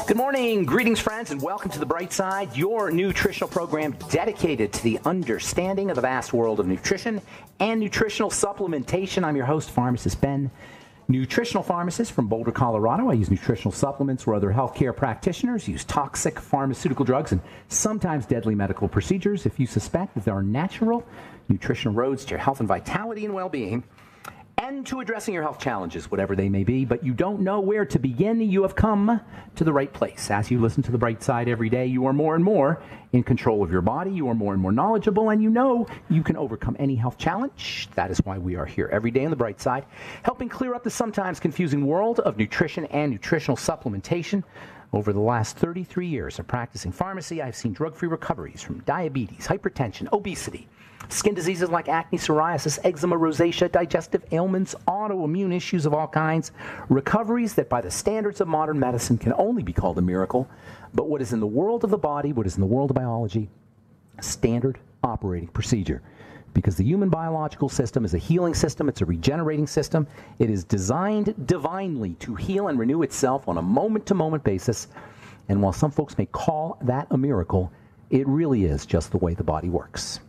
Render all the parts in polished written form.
Good morning, greetings friends, and welcome to The Bright Side, your nutritional program dedicated to the understanding of the vast world of nutrition and nutritional supplementation. I'm your host, Pharmacist Ben, nutritional pharmacist from Boulder, Colorado. I use nutritional supplements where other healthcare practitioners use toxic pharmaceutical drugs and sometimes deadly medical procedures. If you suspect that there are natural nutritional roads to your health and vitality and well-being, and to addressing your health challenges, whatever they may be, but you don't know where to begin, you have come to the right place. As you listen to The Bright Side every day, you are more and more in control of your body, you are more and more knowledgeable, and you know you can overcome any health challenge. That is why we are here every day on The Bright Side, helping clear up the sometimes confusing world of nutrition and nutritional supplementation. Over the last 33 years of practicing pharmacy, I've seen drug-free recoveries from diabetes, hypertension, obesity, skin diseases like acne, psoriasis, eczema, rosacea, digestive ailments, autoimmune issues of all kinds, recoveries that by the standards of modern medicine can only be called a miracle. But what is in the world of the body, what is in the world of biology, a standard operating procedure. Because the human biological system is a healing system, it's a regenerating system. It is designed divinely to heal and renew itself on a moment-to-moment basis. And while some folks may call that a miracle, it really is just the way the body works.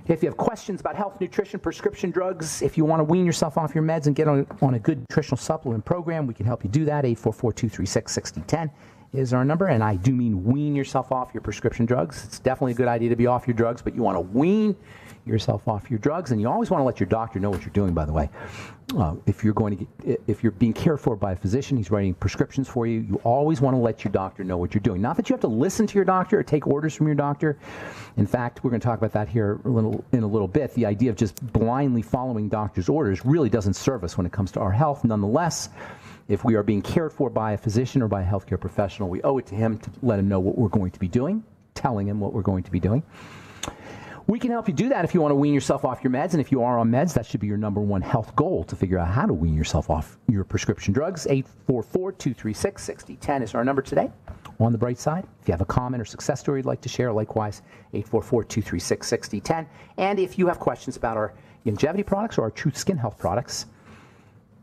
If you have questions about health, nutrition, prescription drugs, if you want to wean yourself off your meds and get on a good nutritional supplement program, we can help you do that. 844-236-6010 is our number. And I do mean wean yourself off your prescription drugs. It's definitely a good idea to be off your drugs, but you want to wean yourself off your drugs. And you always want to let your doctor know what you're doing, by the way. If you're being cared for by a physician, he's writing prescriptions for you, you always want to let your doctor know what you're doing. Not that you have to listen to your doctor or take orders from your doctor. In fact, we're going to talk about that here in a little bit. The idea of just blindly following doctor's orders really doesn't serve us when it comes to our health. Nonetheless, if we are being cared for by a physician or by a healthcare professional, we owe it to him to let him know what we're going to be doing, telling him what we're going to be doing. We can help you do that if you want to wean yourself off your meds. And if you are on meds, that should be your number one health goal, to figure out how to wean yourself off your prescription drugs. 844-236-6010 is our number today on The Bright Side. If you have a comment or success story you'd like to share, likewise, 844-236-6010. And if you have questions about our longevity products or our Truth Skin Health products,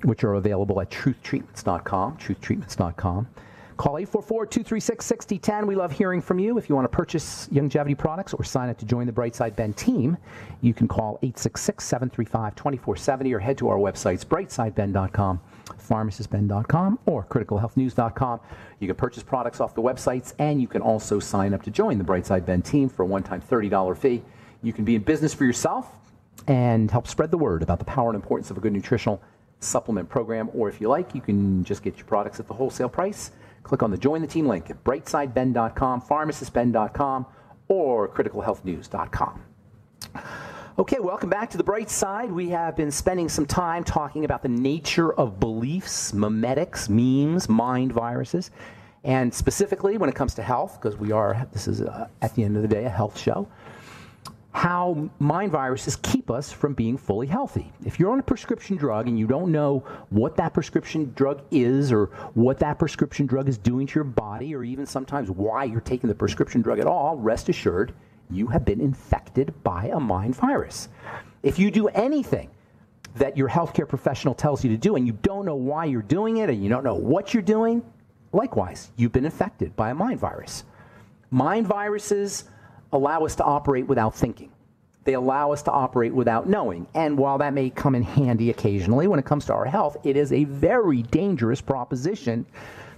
which are available at truthtreatments.com, call 844-236-6010. We love hearing from you. If you want to purchase longevity products or sign up to join the Bright Side Ben team, you can call 866-735-2470 or head to our websites, brightsideben.com, pharmacistben.com, or criticalhealthnews.com. You can purchase products off the websites, and you can also sign up to join the Bright Side Ben team for a one-time $30 fee. You can be in business for yourself and help spread the word about the power and importance of a good nutritional supplement program, or if you like, you can just get your products at the wholesale price. Click on the Join the Team link at brightsideben.com, pharmacistben.com, or criticalhealthnews.com. Okay, welcome back to The Bright Side. We have been spending some time talking about the nature of beliefs, memetics, memes, mind viruses, and specifically when it comes to health, because this is at the end of the day a health show, how mind viruses keep us from being fully healthy. If you're on a prescription drug and you don't know what that prescription drug is or what that prescription drug is doing to your body, or even sometimes why you're taking the prescription drug at all, rest assured you have been infected by a mind virus. If you do anything that your healthcare professional tells you to do and you don't know why you're doing it and you don't know what you're doing, likewise, you've been infected by a mind virus. Mind viruses allow us to operate without thinking. They allow us to operate without knowing. And while that may come in handy occasionally when it comes to our health, it is a very dangerous proposition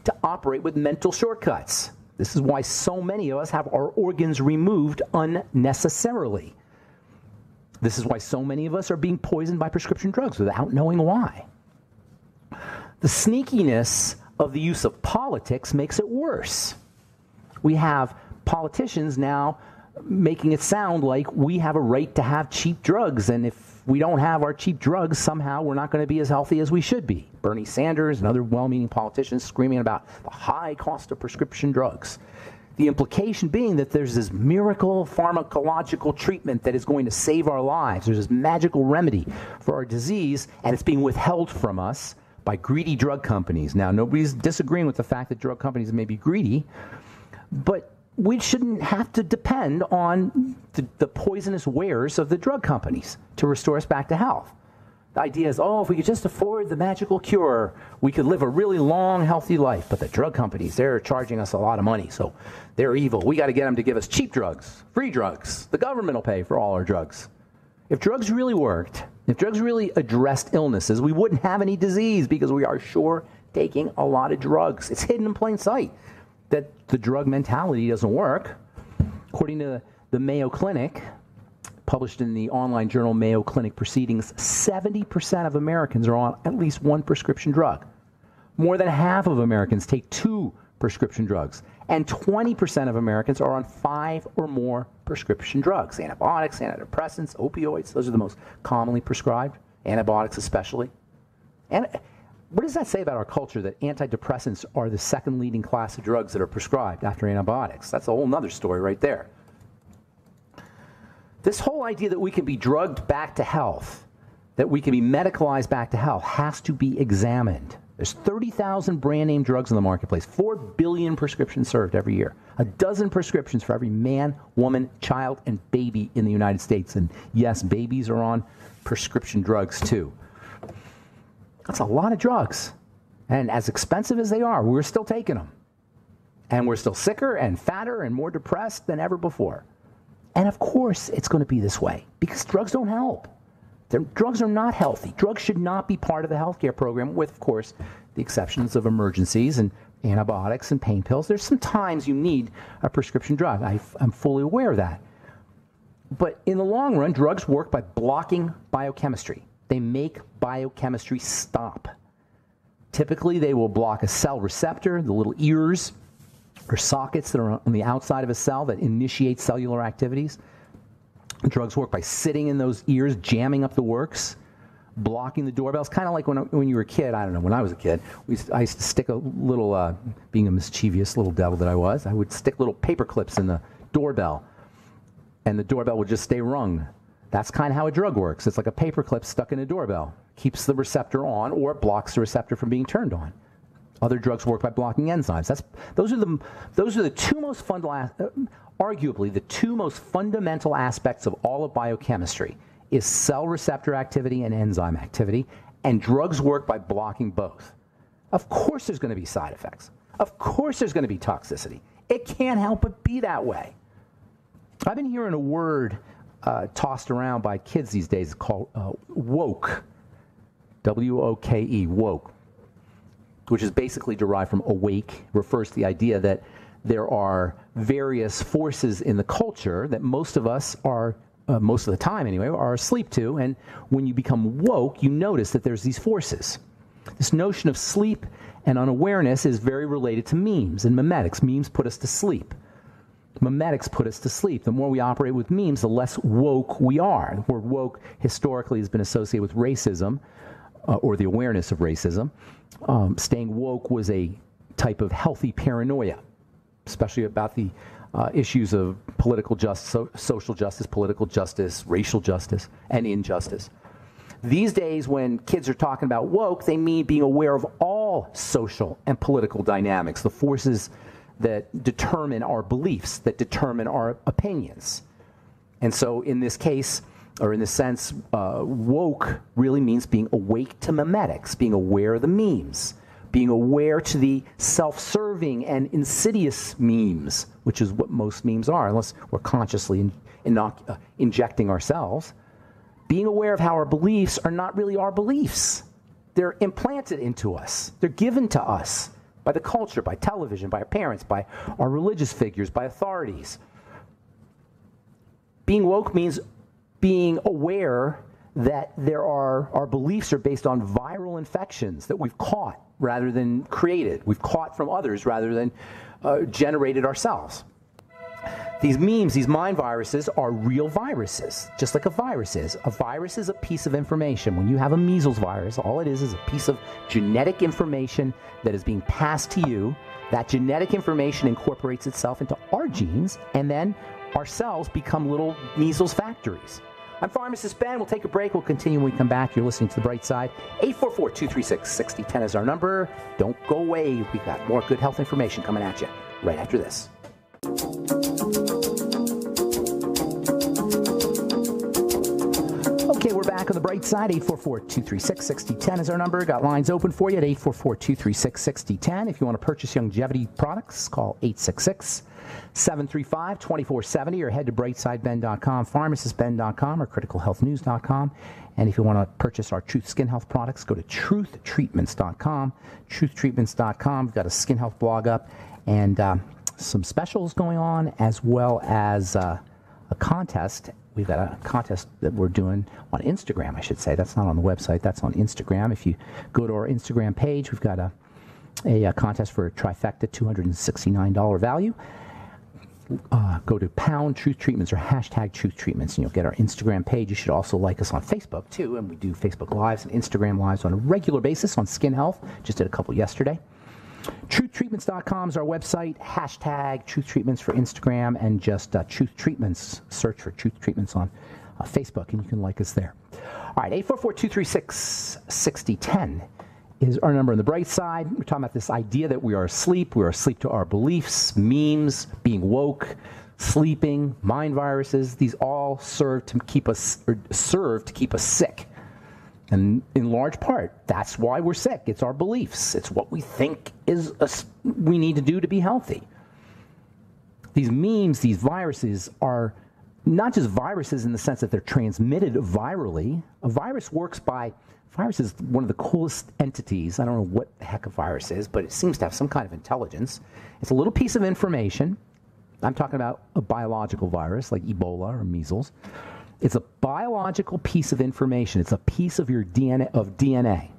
to operate with mental shortcuts. This is why so many of us have our organs removed unnecessarily. This is why so many of us are being poisoned by prescription drugs without knowing why. The sneakiness of the use of politics makes it worse. We have politicians now making it sound like we have a right to have cheap drugs, and if we don't have our cheap drugs, somehow we're not going to be as healthy as we should be. Bernie Sanders and other well-meaning politicians screaming about the high cost of prescription drugs. The implication being that there's this miracle pharmacological treatment that is going to save our lives. There's this magical remedy for our disease, and it's being withheld from us by greedy drug companies. Now, nobody's disagreeing with the fact that drug companies may be greedy, but we shouldn't have to depend on the poisonous wares of the drug companies to restore us back to health. The idea is, if we could just afford the magical cure, we could live a really long, healthy life. But the drug companies, they're charging us a lot of money, so they're evil. We got to get them to give us cheap drugs, free drugs. The government will pay for all our drugs. If drugs really worked, if drugs really addressed illnesses, we wouldn't have any disease because we are sure taking a lot of drugs. It's hidden in plain sight that the drug mentality doesn't work. According to the Mayo Clinic, published in the online journal Mayo Clinic Proceedings, 70% of Americans are on at least one prescription drug. More than half of Americans take 2 prescription drugs. And 20% of Americans are on 5 or more prescription drugs. Antibiotics, antidepressants, opioids, those are the most commonly prescribed. Antibiotics especially. And what does that say about our culture that antidepressants are the second leading class of drugs that are prescribed after antibiotics? That's a whole other story right there. This whole idea that we can be drugged back to health, that we can be medicalized back to health, has to be examined. There's 30,000 brand name drugs in the marketplace, 4 billion prescriptions served every year, 12 prescriptions for every man, woman, child, and baby in the United States. And yes, babies are on prescription drugs too. That's a lot of drugs. And as expensive as they are, we're still taking them. And we're still sicker and fatter and more depressed than ever before. And of course, it's going to be this way because drugs don't help. Drugs are not healthy. Drugs should not be part of the healthcare program, with, of course, the exceptions of emergencies and antibiotics and pain pills. There's some times you need a prescription drug. I'm fully aware of that. But in the long run, drugs work by blocking biochemistry. They make biochemistry stop. Typically, they will block a cell receptor, the little ears or sockets that are on the outside of a cell that initiate cellular activities. Drugs work by sitting in those ears, jamming up the works, blocking the doorbells. Kind of like when you were a kid. I don't know, when I was a kid, I used to stick a little, being a mischievous little devil that I was, I would stick little paper clips in the doorbell, and the doorbell would just stay rung. That's kind of how a drug works. It's like a paper clip stuck in a doorbell. Keeps the receptor on, or it blocks the receptor from being turned on. Other drugs work by blocking enzymes. Those are the two most arguably the two most fundamental aspects of all of biochemistry is cell receptor activity and enzyme activity, and drugs work by blocking both. Of course there's going to be side effects. Of course there's going to be toxicity. It can't help but be that way. I've been hearing a word tossed around by kids these days called woke, W-O-K-E, woke, which is basically derived from awake, refers to the idea that there are various forces in the culture that most of us are, most of the time anyway, are asleep to. And when you become woke, you notice that there's these forces. This notion of sleep and unawareness is very related to memes and memetics. Memes put us to sleep. Memetics put us to sleep. The more we operate with memes, the less woke we are. The word woke historically has been associated with racism, or the awareness of racism. Staying woke was a type of healthy paranoia, especially about the issues of political justice, social justice, political justice, racial justice, and injustice. These days, when kids are talking about woke, they mean being aware of all social and political dynamics, the forces that determine our beliefs, that determine our opinions. And so in this case, or in this sense, woke really means being awake to memetics, being aware of the memes, being aware to the self-serving and insidious memes, which is what most memes are, unless we're consciously injecting ourselves. Being aware of how our beliefs are not really our beliefs. They're implanted into us. They're given to us by the culture, by television, by our parents, by our religious figures, by authorities. Being woke means being aware that our beliefs are based on viral infections that we've caught rather than created. We've caught from others rather than generated ourselves. These memes, these mind viruses, are real viruses, just like a virus is. A virus is a piece of information. When you have a measles virus, all it is a piece of genetic information that is being passed to you. That genetic information incorporates itself into our genes, and then our cells become little measles factories. I'm Pharmacist Ben. We'll take a break. We'll continue when we come back. You're listening to The Bright Side. 844-236-6010 is our number. Don't go away. We've got more good health information coming at you right after this. Okay, we're back back on the bright side. 844-236-6010 is our number. Got lines open for you at 844-236-6010. If you want to purchase longevity products, call 866-735-2470 or head to brightsideben.com, pharmacistben.com, or criticalhealthnews.com. And if you want to purchase our Truth Skin Health products, go to truthtreatments.com, truthtreatments.com. We've got a skin health blog up and some specials going on, as well as a contest. We've got a contest that we're doing on Instagram, I should say. That's not on the website. That's on Instagram. If you go to our Instagram page, we've got a contest for a trifecta, $269 value. Go to pound Truth Treatments or hashtag Truth Treatments, and you'll get our Instagram page. You should also like us on Facebook, too. And we do Facebook Lives and Instagram Lives on a regular basis on skin health. Just did a couple yesterday. TruthTreatments.com is our website. Hashtag Truth Treatments for Instagram, and just Truth Treatments. Search for Truth Treatments on Facebook, and you can like us there. All right, 844-236-6010 is our number on the bright side. We're talking about this idea that we are asleep. We are asleep to our beliefs, memes, being woke, sleeping, mind viruses. These all serve to keep us sick. And in large part, that's why we're sick. It's our beliefs. It's what we think we need to do to be healthy. These memes, these viruses are not just viruses in the sense that they're transmitted virally. A virus is one of the coolest entities. I don't know what the heck a virus is, but it seems to have some kind of intelligence. It's a little piece of information. I'm talking about a biological virus like Ebola or measles. It's a biological piece of information. It's a piece of your DNA.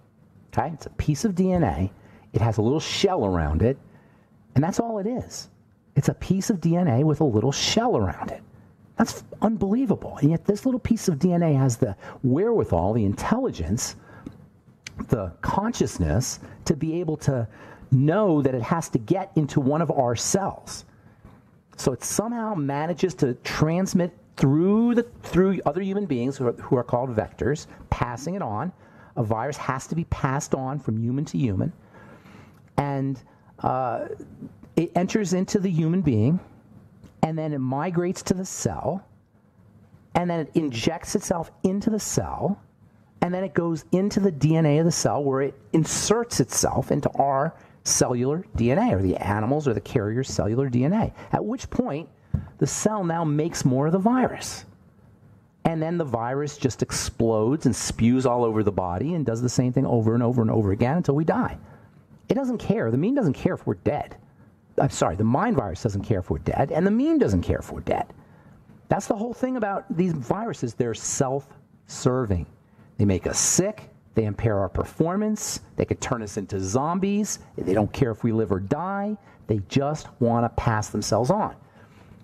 Okay? It's a piece of DNA. It has a little shell around it, and that's all it is. It's a piece of DNA with a little shell around it. That's unbelievable. And yet this little piece of DNA has the wherewithal, the intelligence, the consciousness to be able to know that it has to get into one of our cells. So it somehow manages to transmit through other human beings who are called vectors, passing it on. A virus has to be passed on from human to human. And it enters into the human being, and then it migrates to the cell, and then it injects itself into the cell, and then it goes into the DNA of the cell where it inserts itself into our cellular DNA, or the animals or the carrier's cellular DNA, at which point the cell now makes more of the virus. And then the virus just explodes and spews all over the body and does the same thing over and over and over again until we die. It doesn't care. The meme doesn't care if we're dead. I'm sorry, the mind virus doesn't care if we're dead, and the meme doesn't care if we're dead. That's the whole thing about these viruses. They're self-serving. They make us sick. They impair our performance. They could turn us into zombies. They don't care if we live or die. They just want to pass themselves on.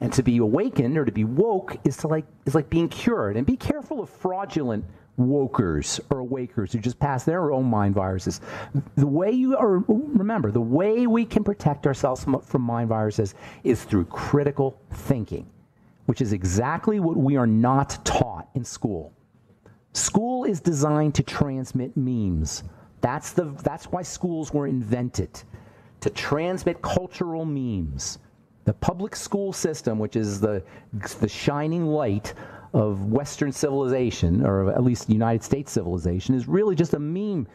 And to be awakened or to be woke is like being cured. And be careful of fraudulent wokers or awakers who just pass their own mind viruses. Remember, the way we can protect ourselves from mind viruses is through critical thinking, which is exactly what we are not taught in school. School is designed to transmit memes. That's why schools were invented, to transmit cultural memes. The public school system, which is the shining light of Western civilization, or at least United States civilization, is really just a meme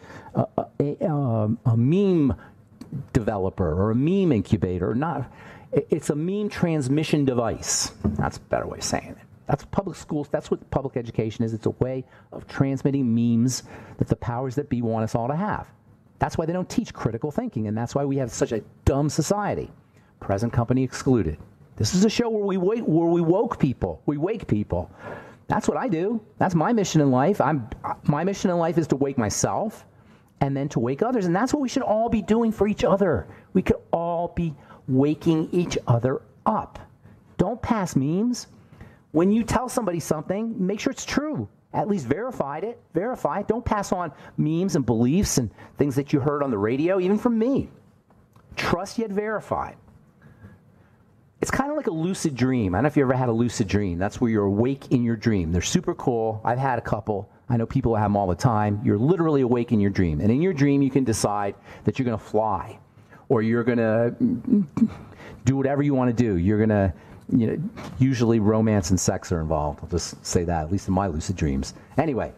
developer or a meme incubator. It's a meme transmission device. That's a better way of saying it. That's public schools. That's what public education is. It's a way of transmitting memes that the powers that be want us all to have. That's why they don't teach critical thinking, and that's why we have such a dumb society. Present company excluded. This is a show where we woke people. We wake people. That's what I do. That's my mission in life. My mission in life is to wake myself and then to wake others. And that's what we should all be doing for each other. We could all be waking each other up. Don't pass memes. When you tell somebody something, make sure it's true. At least verify it. Don't pass on memes and beliefs and things that you heard on the radio, even from me. Trust yet verify. It's kind of like a lucid dream. I don't know if you ever had a lucid dream. That's where you're awake in your dream. They're super cool. I've had a couple. I know people have them all the time. You're literally awake in your dream. And in your dream, you can decide that you're going to fly, or you're going to do whatever you want to do. You're going to, usually romance and sex are involved. I'll just say that, at least in my lucid dreams. Anyway,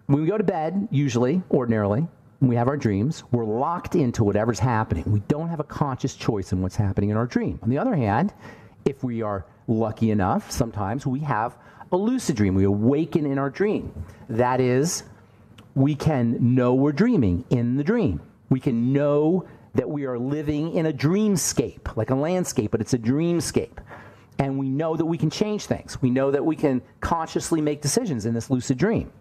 When we go to bed, usually, ordinarily, when we have our dreams, we're locked into whatever's happening. We don't have a conscious choice in what's happening in our dream. On the other hand, if we are lucky enough, sometimes we have a lucid dream. We awaken in our dream. That is, we can know we're dreaming in the dream. We can know that we are living in a dreamscape, like a landscape, but it's a dreamscape. And we know that we can change things. We know that we can consciously make decisions in this lucid dream.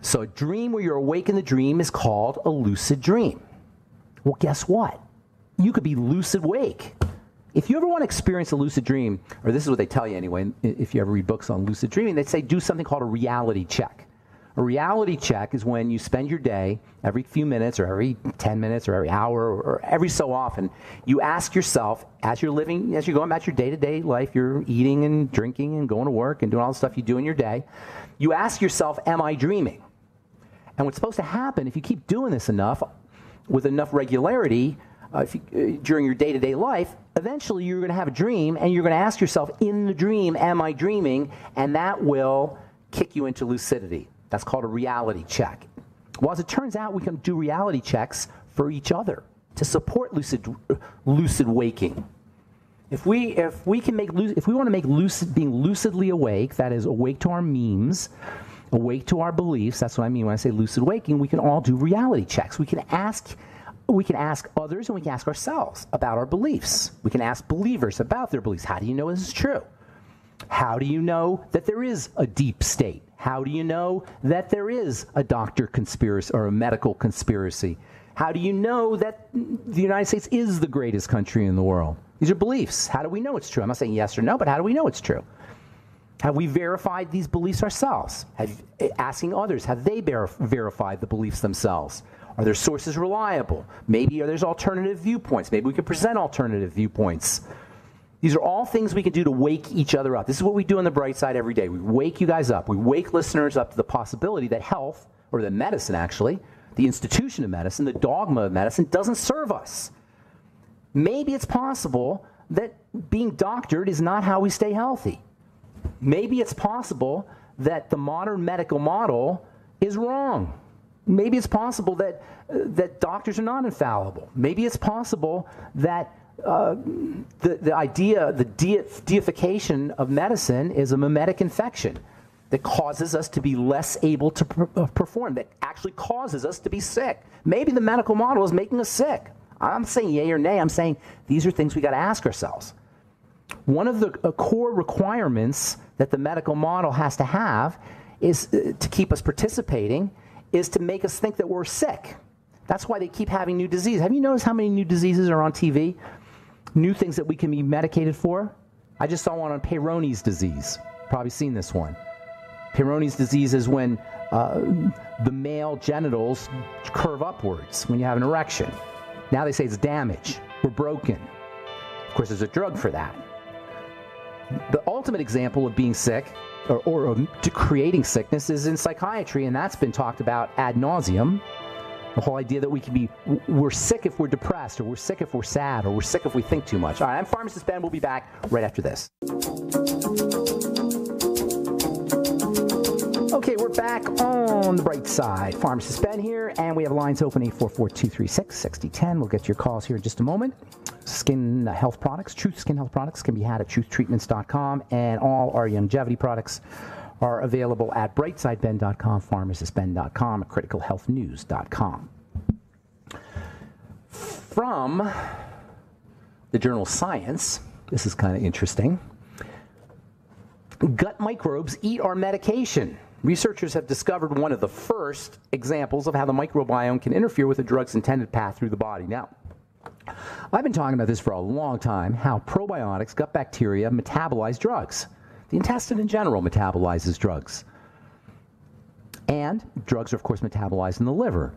So a dream where you're awake in the dream is called a lucid dream. Well, guess what? You could be lucid wake. If you ever want to experience a lucid dream, or this is what they tell you anyway, if you ever read books on lucid dreaming, they say do something called a reality check. A reality check is when you spend your day, every few minutes or every 10 minutes or every hour or every so often, you ask yourself, as you're living, as you're going about your day-to-day life, you're eating and drinking and going to work and doing all the stuff you do in your day, you ask yourself, am I dreaming? And what's supposed to happen, if you keep doing this enough, with enough regularity, during your day-to-day life, eventually you're going to have a dream, and you're going to ask yourself, in the dream, am I dreaming? And that will kick you into lucidity. That's called a reality check. Well, as it turns out, we can do reality checks for each other to support lucid waking. If we want to make being lucidly awake, that is, awake to our memes, awake to our beliefs, that's what I mean when I say lucid waking, we can all do reality checks. We can ask others and we can ask ourselves about our beliefs. We can ask believers about their beliefs. How do you know this is true? How do you know that there is a deep state? How do you know that there is a doctor conspiracy or a medical conspiracy? How do you know that the United States is the greatest country in the world? These are beliefs. How do we know it's true? I'm not saying yes or no, but how do we know it's true? Have we verified these beliefs ourselves? Asking others, have they verified the beliefs themselves? Are their sources reliable? Maybe there's alternative viewpoints. Maybe we can present alternative viewpoints. These are all things we can do to wake each other up. This is what we do on the Bright Side every day. We wake you guys up. We wake listeners up to the possibility that health, or that medicine actually, the institution of medicine, the dogma of medicine, doesn't serve us. Maybe it's possible that being doctored is not how we stay healthy. Maybe it's possible that the modern medical model is wrong. Maybe it's possible that doctors are not infallible. Maybe it's possible that the deification of medicine is a mimetic infection that causes us to be less able to perform, that actually causes us to be sick. Maybe the medical model is making us sick. I'm saying yay or nay. I'm saying these are things we got to ask ourselves. One of the core requirements that the medical model has to have is to keep us participating is to make us think that we're sick. That's why they keep having new diseases. Have you noticed how many new diseases are on TV? New things that we can be medicated for? I just saw one on Peyronie's disease. Probably seen this one. Peyronie's disease is when the male genitals curve upwards when you have an erection. Now they say it's damage. We're broken. Of course, there's a drug for that. The ultimate example of being sick or of creating sickness is in psychiatry, and that's been talked about ad nauseum. The whole idea that we're sick if we're depressed, or we're sick if we're sad, or we're sick if we think too much. All right, I'm Pharmacist Ben. We'll be back right after this. Okay, we're back on the Bright Side. Pharmacist Ben here, and we have lines open 844-236-6010. We'll get to your calls here in just a moment. Skin health products, Truth Skin Health products, can be had at truthtreatments.com, and all our longevity products are available at brightsideben.com, pharmacistben.com, criticalhealthnews.com. From the journal Science, this is kind of interesting. Gut microbes eat our medication. Researchers have discovered one of the first examples of how the microbiome can interfere with a drug's intended path through the body. Now, I've been talking about this for a long time, how probiotics, gut bacteria, metabolize drugs. The intestine in general metabolizes drugs. And drugs are, of course, metabolized in the liver.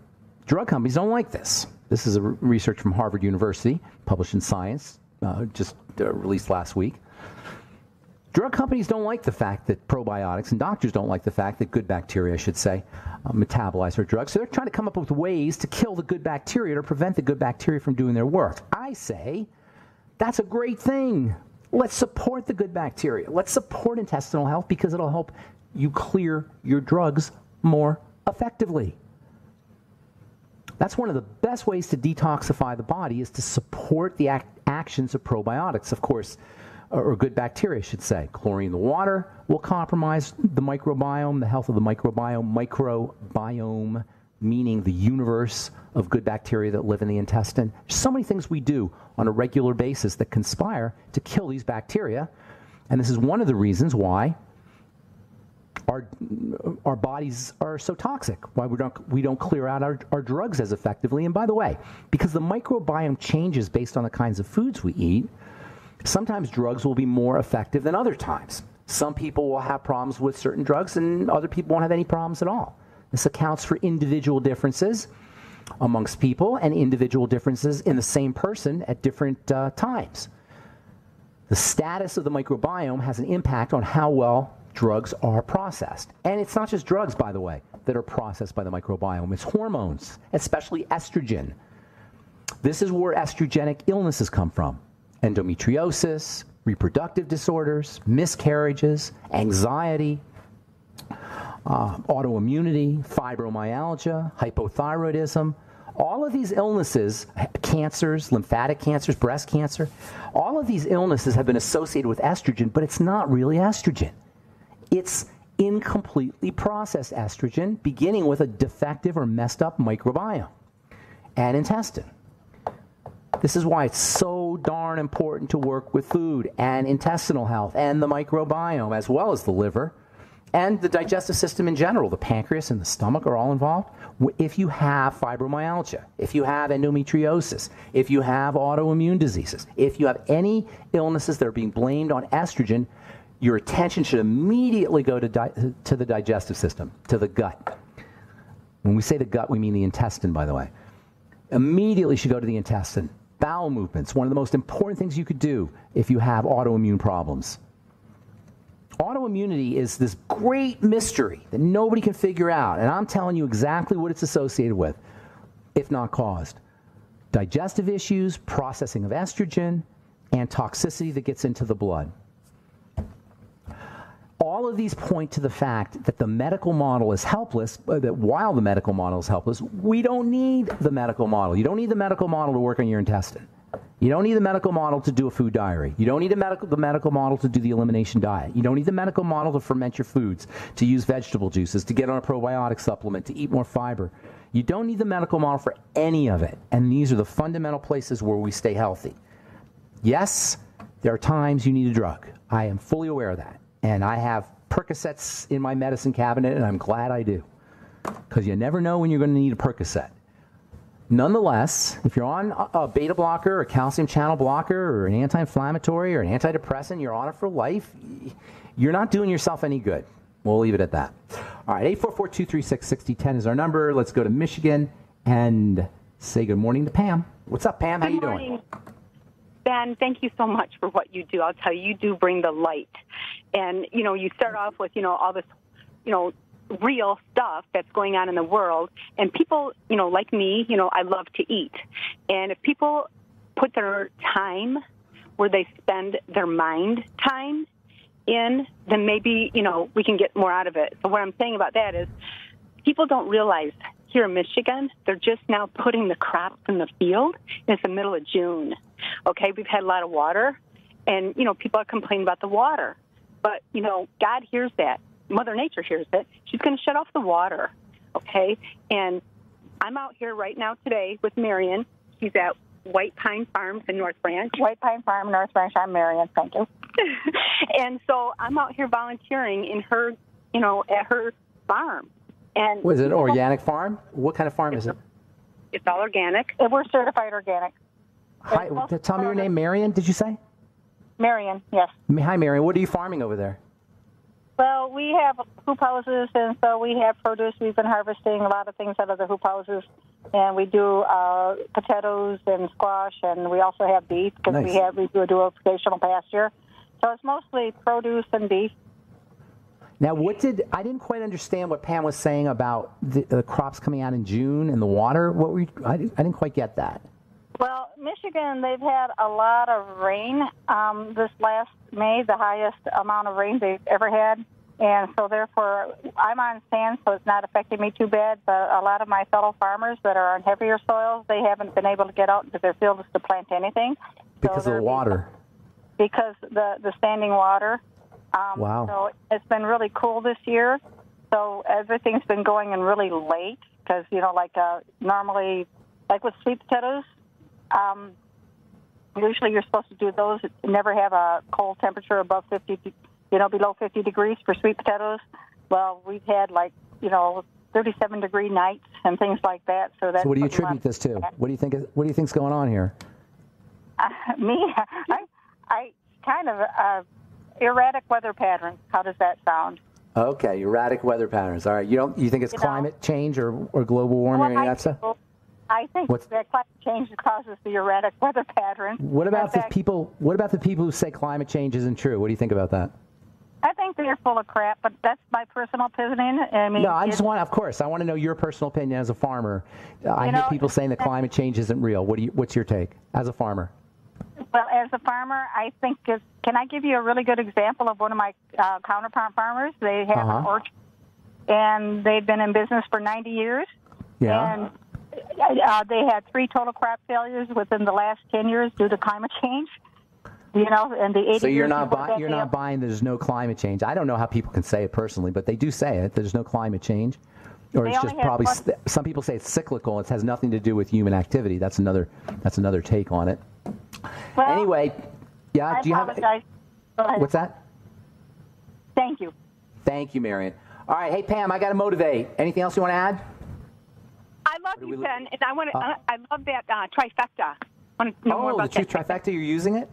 Drug companies don't like this. This is a research from Harvard University, published in Science, just released last week. Drug companies don't like the fact that probiotics, and doctors don't like the fact that good bacteria, I should say, metabolize their drugs. So they're trying to come up with ways to kill the good bacteria, to prevent the good bacteria from doing their work. I say, that's a great thing. Let's support the good bacteria. Let's support intestinal health because it'll help you clear your drugs more effectively. That's one of the best ways to detoxify the body, is to support the actions of probiotics, of course, or good bacteria, I should say. Chlorine in the water will compromise the microbiome, the health of the microbiome. Microbiome meaning the universe of good bacteria that live in the intestine. There's so many things we do on a regular basis that conspire to kill these bacteria, and this is one of the reasons why our bodies are so toxic, why we don't clear out our drugs as effectively. And by the way, because the microbiome changes based on the kinds of foods we eat, sometimes drugs will be more effective than other times. Some people will have problems with certain drugs and other people won't have any problems at all. This accounts for individual differences amongst people and individual differences in the same person at different times. The status of the microbiome has an impact on how well drugs are processed. And it's not just drugs, by the way, that are processed by the microbiome. It's hormones, especially estrogen. This is where estrogenic illnesses come from. Endometriosis, reproductive disorders, miscarriages, anxiety, autoimmunity, fibromyalgia, hypothyroidism. All of these illnesses, cancers, lymphatic cancers, breast cancer, all of these illnesses have been associated with estrogen, but it's not really estrogen. It's incompletely processed estrogen, beginning with a defective or messed up microbiome and intestine. This is why it's so darn important to work with food and intestinal health and the microbiome, as well as the liver and the digestive system in general. The pancreas and the stomach are all involved. If you have fibromyalgia, if you have endometriosis, if you have autoimmune diseases, if you have any illnesses that are being blamed on estrogen, your attention should immediately go to the digestive system, to the gut. When we say the gut, we mean the intestine, by the way. Immediately should go to the intestine. Bowel movements, one of the most important things you could do if you have autoimmune problems. Autoimmunity is this great mystery that nobody can figure out, and I'm telling you exactly what it's associated with, if not caused. Digestive issues, processing of estrogen, and toxicity that gets into the blood. All of these point to the fact that the medical model is helpless, that while the medical model is helpless, we don't need the medical model. You don't need the medical model to work on your intestine. You don't need the medical model to do a food diary. You don't need the medical model to do the elimination diet. You don't need the medical model to ferment your foods, to use vegetable juices, to get on a probiotic supplement, to eat more fiber. You don't need the medical model for any of it. And these are the fundamental places where we stay healthy. Yes, there are times you need a drug. I am fully aware of that. And I have Percocets in my medicine cabinet, and I'm glad I do. Because you never know when you're going to need a Percocet. Nonetheless, if you're on a beta blocker, or a calcium channel blocker, or an anti-inflammatory, or an antidepressant, you're on it for life, you're not doing yourself any good. We'll leave it at that. All right, 844-236-6010 is our number. Let's go to Michigan and say good morning to Pam. What's up, Pam? How you doing? Ben, thank you so much for what you do. I'll tell you, you do bring the light. And, you start off with, all this, real stuff that's going on in the world. And people, like me, I love to eat. And if people put their time where they spend their mind time in, then maybe, we can get more out of it. So what I'm saying about that is people don't realize here in Michigan, they're just now putting the crops in the field. It's the middle of June. Okay, we've had a lot of water, and, people are complaining about the water. But, God hears that. Mother Nature hears it. She's going to shut off the water, okay? And I'm out here right now today with Marion. She's at White Pine Farms in North Branch. White Pine Farm, North Branch. I'm Marion. Thank you. And so I'm out here volunteering in her, at her farm. And was it an organic farm? What kind of farm is it? It's all organic. We're certified organic. Hi, tell me your name, Marion, did you say? Marion, yes. Hi, Marion. What are you farming over there? Well, we have hoop houses, and so we have produce. We've been harvesting a lot of things out of the hoop houses, and we do potatoes and squash, and we also have beef because nice. we do a rotational pasture. So it's mostly produce and beef. Now, I didn't quite understand what Pam was saying about the crops coming out in June and the water. I didn't quite get that. Well, Michigan, they've had a lot of rain this last May, the highest amount of rain they've ever had. And so, therefore, I'm on sand, so it's not affecting me too bad. But a lot of my fellow farmers that are on heavier soils, they haven't been able to get out into their fields to plant anything. Because of the water. Because the standing water. Wow. So it's been really cool this year. So everything's been going in really late because, normally, like with sweet potatoes, usually you're supposed to do those, never have a cold temperature above 50, below 50 degrees for sweet potatoes. Well, we've had 37-degree nights and things like that. So what do you attribute this to? What do you think's going on here? I kind of erratic weather patterns. How does that sound? Okay, erratic weather patterns. All right. You think it's climate change or global warming or any of that stuff? I think that climate change causes the erratic weather pattern. What about the people who say climate change isn't true? What do you think about that? I think they're full of crap, but that's my personal opinion. Of course, I want to know your personal opinion as a farmer. I hear people saying that climate change isn't real. What's your take as a farmer? Well, as a farmer, I think can I give you a really good example of one of my counterpart farmers? They have an orchard, and they've been in business for 90 years. Yeah. And they had 3 total crop failures within the last 10 years due to climate change. And the 80 So you're years not buying there's no climate change. I don't know how people can say it personally, but they do say it. There's no climate change. Or it's just probably some people say it's cyclical. It has nothing to do with human activity. That's another take on it. Well, anyway, yeah. Do you apologize. have? What's that? Thank you. Thank you, Marion. All right, hey Pam, I got to motivate. Anything else you want to add? I love you, Ben, and I want to. I love that trifecta. I want to know more about the truth trifecta. You're using it.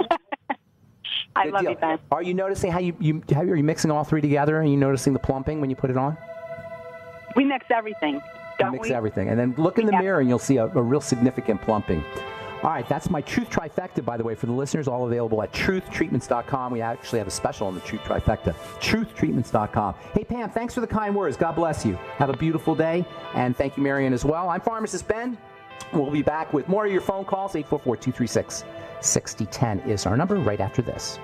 I love you, Ben. Are you noticing how are you mixing all 3 together? Are you noticing the plumping when you put it on? We mix everything. Mix everything, and then look in the mirror, and you'll see a real significant plumping. All right, that's my Truth Trifecta, by the way, for the listeners, all available at truthtreatments.com. We actually have a special on the Truth Trifecta, truthtreatments.com. Hey, Pam, thanks for the kind words. God bless you. Have a beautiful day, and thank you, Marion, as well. I'm Pharmacist Ben. We'll be back with more of your phone calls. 844-236-6010 is our number right after this.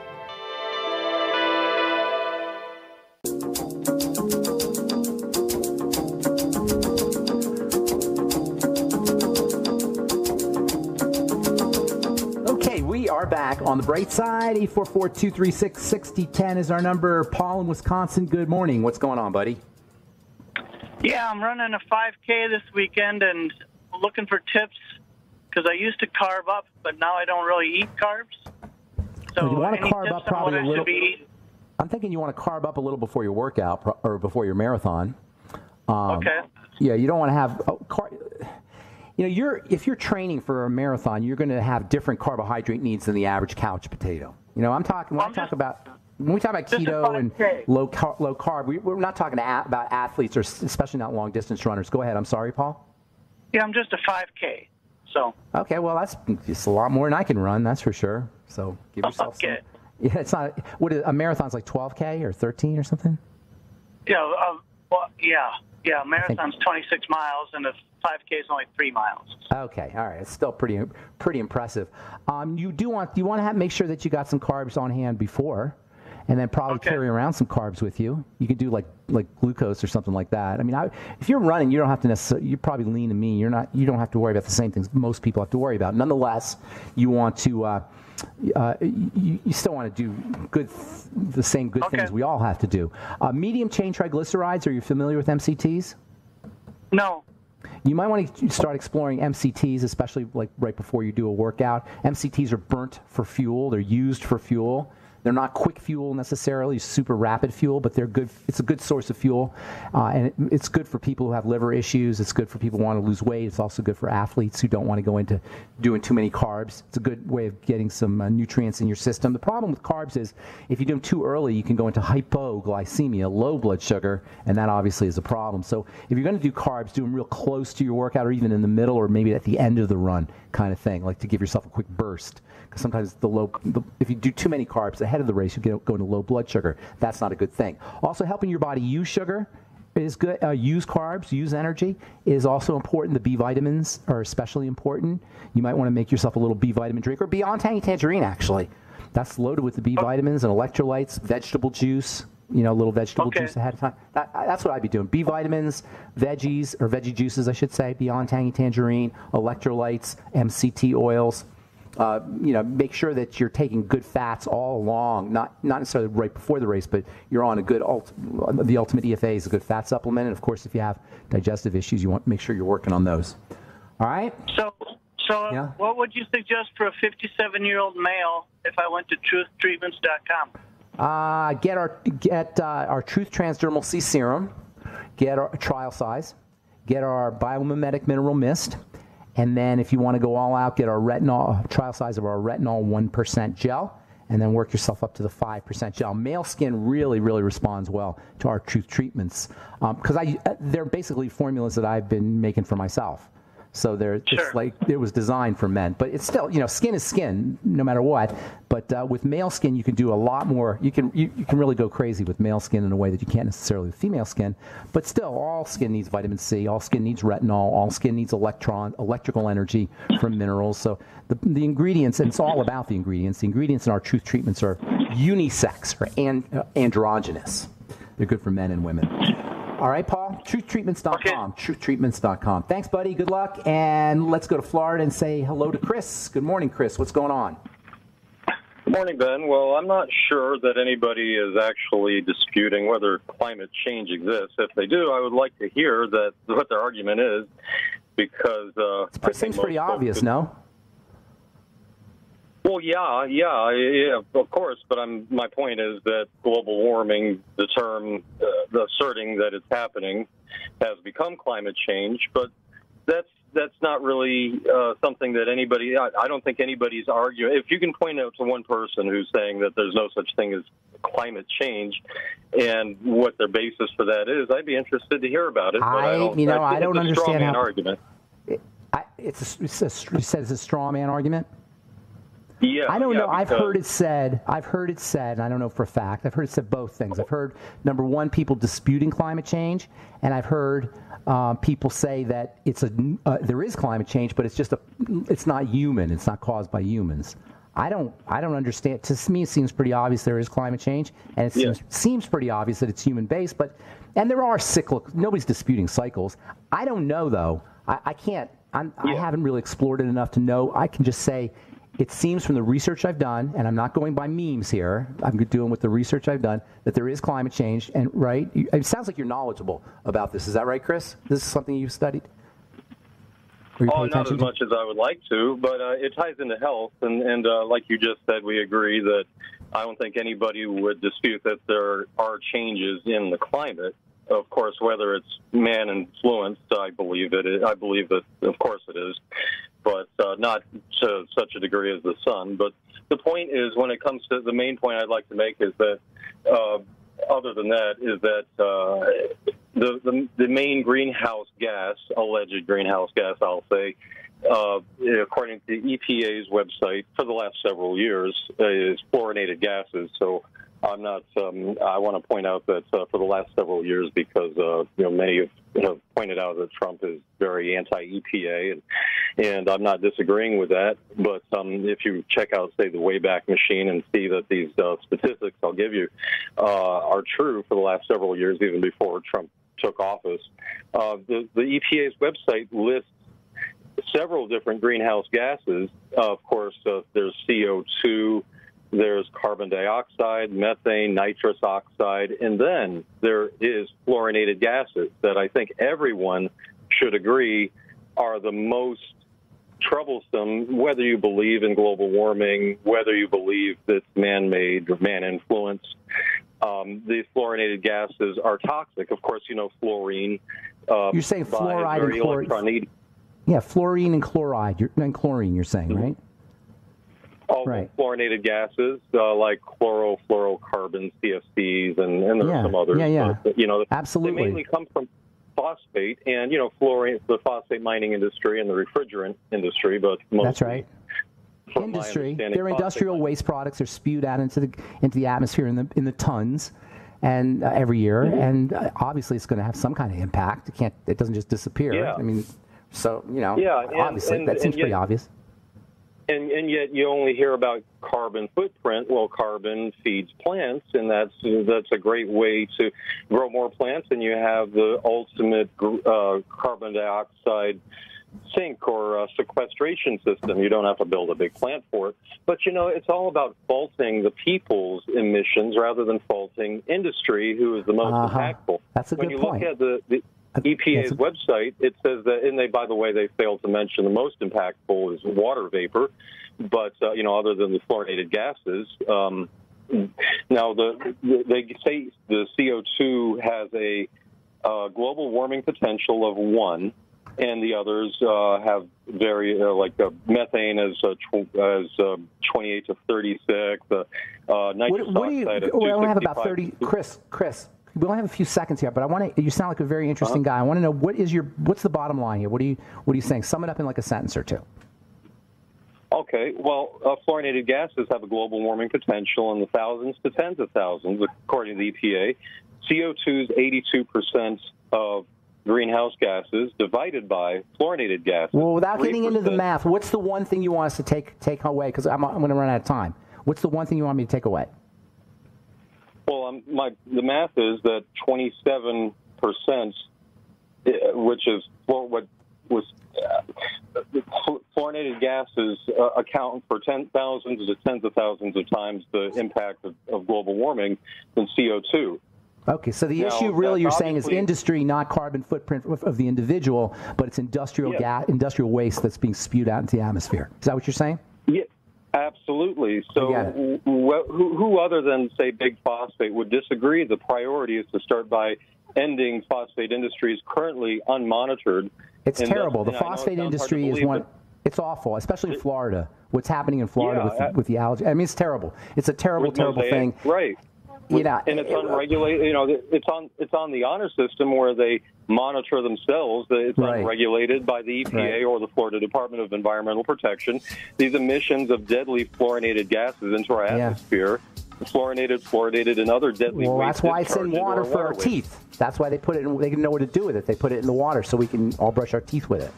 Are back on the bright side. 844-236-6010 is our number. Paul in Wisconsin, good morning. What's going on, buddy? Yeah, I'm running a 5K this weekend and looking for tips because I used to carb up, but now I don't really eat carbs. So you want to carb up probably a little. I'm thinking you want to carb up a little before your workout or before your marathon. Okay. Yeah, you don't want to have. If you're training for a marathon, you're going to have different carbohydrate needs than the average couch potato. When we talk about keto and low carb, we're not talking about athletes or especially not long distance runners. Go ahead. I'm sorry, Paul. Yeah, I'm just a 5K. So. Okay, well that's just a lot more than I can run. That's for sure. So give yourself some. Yeah, it's not. A marathon's like 12K or 13 or something. Yeah. Yeah, marathon's 26 miles, and a 5K is only 3 miles. Okay, all right. It's still pretty impressive. You want to make sure that you got some carbs on hand before, and then probably carry around some carbs with you. You could do like glucose or something like that. I mean, if you're running, you don't have to necessarily. You're probably lean and mean. You don't have to worry about the same things most people have to worry about. Nonetheless, you want to. You still want to do the same good things we all have to do. Medium chain triglycerides. Are you familiar with MCTs? No. You might want to start exploring MCTs, especially like right before you do a workout. MCTs are burnt for fuel. They're used for fuel. They're not quick fuel necessarily, super rapid fuel, but they're good. It's a good source of fuel, and it's good for people who have liver issues. It's good for people who want to lose weight. It's also good for athletes who don't want to go into doing too many carbs. It's a good way of getting some nutrients in your system. The problem with carbs is if you do them too early, you can go into hypoglycemia, low blood sugar, and that obviously is a problem. So if you're going to do carbs, do them real close to your workout or even in the middle or maybe at the end of the run kind of thing, like to give yourself a quick burst. Because sometimes if you do too many carbs ahead of the race, you go into low blood sugar. That's not a good thing. Also, helping your body use sugar is good. Use carbs, use energy is also important. The B vitamins are especially important. You might want to make yourself a little B vitamin drink, or Beyond Tangy Tangerine, actually. That's loaded with the B vitamins and electrolytes, vegetable juice. a little vegetable juice ahead of time. That's what I'd be doing. B vitamins, veggies, or veggie juices, I should say, Beyond Tangy Tangerine, electrolytes, MCT oils. Make sure that you're taking good fats all along, not necessarily right before the race, but you're on a good, the Ultimate EFA is a good fat supplement. And, of course, if you have digestive issues, you want to make sure you're working on those. All right? So what would you suggest for a 57-year-old male if I went to truthtreatments.com? Get our Truth Transdermal C Serum, get our trial size, get our Biomimetic Mineral Mist, and then if you want to go all out, get our retinol, trial size of our retinol 1% gel, and then work yourself up to the 5% gel. Male skin really, really responds well to our Truth treatments because they're basically formulas that I've been making for myself. So it's like it was designed for men, but it's still, skin is skin no matter what. But with male skin, you can do a lot more. You can really go crazy with male skin in a way that you can't necessarily with female skin. But still, all skin needs vitamin C. All skin needs retinol. All skin needs electrical energy from minerals. So the ingredients, and it's all about the ingredients. The ingredients in our Truth treatments are unisex or androgynous. They're good for men and women. All right, Paul, truthtreatments.com, truthtreatments.com. Thanks, buddy. Good luck. And let's go to Florida and say hello to Chris. Good morning, Chris. What's going on? Good morning, Ben. Well, I'm not sure that anybody is actually disputing whether climate change exists. If they do, I would like to hear what their argument is, because it seems pretty obvious, no? Well, yeah, of course. But my point is that global warming, the term asserting that it's happening, has become climate change. But that's not really something that anybody. I don't think anybody's arguing. If you can point out to one person who's saying that there's no such thing as climate change, and what their basis for that is, I'd be interested to hear about it. But I don't understand how. Argument. You said it's a straw man argument. Yeah, I don't know. I've heard it said, and I don't know for a fact, I've heard it said both things. I've heard, number one, people disputing climate change, and I've heard people say that there is climate change, but it's not human. It's not caused by humans. I don't understand. To me, it seems pretty obvious there is climate change, and it seems pretty obvious that it's human-based, and there are cyclical, nobody's disputing cycles. I don't know, though. I haven't really explored it enough to know. I can just say, it seems from the research I've done, and I'm not going by memes here, I'm doing with the research I've done, that there is climate change. And it sounds like you're knowledgeable about this. Is that right, Chris? This is something you've studied? Not as much as I would like to, but it ties into health. And like you just said, we agree that I don't think anybody would dispute that there are changes in the climate. Of course, whether it's man-influenced, I believe it is. I believe that, of course, it is, but not to such a degree as the sun. But the point is, when it comes to the main point I'd like to make is that, other than that, is that the main greenhouse gas, alleged greenhouse gas, I'll say, according to the EPA's website for the last several years, is fluorinated gases. So I'm not. I want to point out that for the last several years, because many have pointed out that Trump is very anti-EPA, and I'm not disagreeing with that. But if you check out, say, the Wayback Machine and see that these statistics I'll give you are true for the last several years, even before Trump took office, the EPA's website lists several different greenhouse gases. Of course, there's CO2. There's carbon dioxide, methane, nitrous oxide, and then there is fluorinated gases that I think everyone should agree are the most troublesome, whether you believe in global warming, whether you believe it's man-made or man-influenced. These fluorinated gases are toxic. Of course, fluorine. You're saying fluoride and chlorine. Yeah, fluorine and chloride. And chlorine, you're saying, right? All right. Fluorinated gases like chlorofluorocarbons, CFCs, and there are some others. Yeah. But, absolutely. They mainly come from phosphate and, fluorine, the phosphate mining industry and the refrigerant industry. But mostly, that's right. Industry. They're industrial waste products. They're spewed out into the atmosphere in the tons, and every year. And obviously, it's going to have some kind of impact. It doesn't just disappear. Yeah. I mean, so obviously that seems pretty obvious. And yet you only hear about carbon footprint. Well, carbon feeds plants, and that's a great way to grow more plants, and you have the ultimate carbon dioxide sink or sequestration system. You don't have to build a big plant for it. But, it's all about faulting the people's emissions rather than faulting industry, who is the most impactful. That's a good point. When you look at the EPA's website, it says that, and by the way, they failed to mention the most impactful is water vapor, but, other than the fluorinated gases. Now, they say the CO2 has a global warming potential of 1, and the others have very, like methane as 28 to 36, nitrous oxide at 265. We only have about 30. Chris, we only have a few seconds here, but you sound like a very interesting guy. I want to know what's the bottom line here? What are you saying? Sum it up in like a sentence or two. Okay. Well, fluorinated gases have a global warming potential in the thousands to tens of thousands, according to the EPA. CO2 is 82% of greenhouse gases divided by fluorinated gases. Well, without getting into the math, what's the one thing you want us to take away? Because I'm going to run out of time. What's the one thing you want me to take away? Well, the math is that 27%, which is what was fluorinated gases, account for thousands to tens of thousands of times the impact of global warming than CO2. Okay, so the issue really you're saying is industry, not carbon footprint of the individual, but it's industrial industrial waste that's being spewed out into the atmosphere. Is that what you're saying? Yeah, absolutely. So who other than, say, Big Phosphate would disagree? The priority is to start by ending phosphate industries currently unmonitored. It's terrible. The phosphate industry is one. It's awful, especially in Florida. What's happening in Florida with the algae? I mean, it's terrible. It's a terrible thing. Right. And it's unregulated. It's on the honor system where they monitor themselves. It's unregulated by the EPA or the Florida Department of Environmental Protection. These emissions of deadly fluorinated gases into our atmosphere, fluorinated, and other deadly. Well, that's why it's in water for our teeth. That's why they put it in. They know what to do with it. They put it in the water so we can all brush our teeth with it.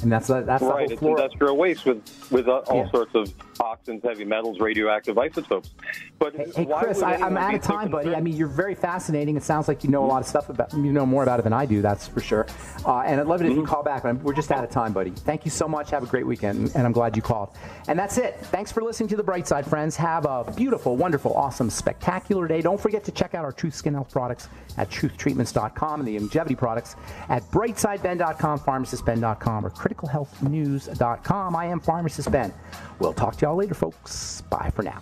And that's right. It's industrial waste with all sorts of toxins, heavy metals, radioactive isotopes. But hey Chris, I'm out of time, buddy. I mean, you're very fascinating. It sounds like you know a lot of stuff about. You know more about it than I do. That's for sure. And I'd love it if you call back. We're just out of time, buddy. Thank you so much. Have a great weekend, and I'm glad you called. And that's it. Thanks for listening to The Bright Side, friends. Have a beautiful, wonderful, awesome, spectacular day. Don't forget to check out our Truth Skin Health products at truthtreatments.com and the longevity products at brightsideben.com, pharmacistben.com, or criticalhealthnews.com. I am Pharmacist Ben. We'll talk to y'all later, folks. Bye for now.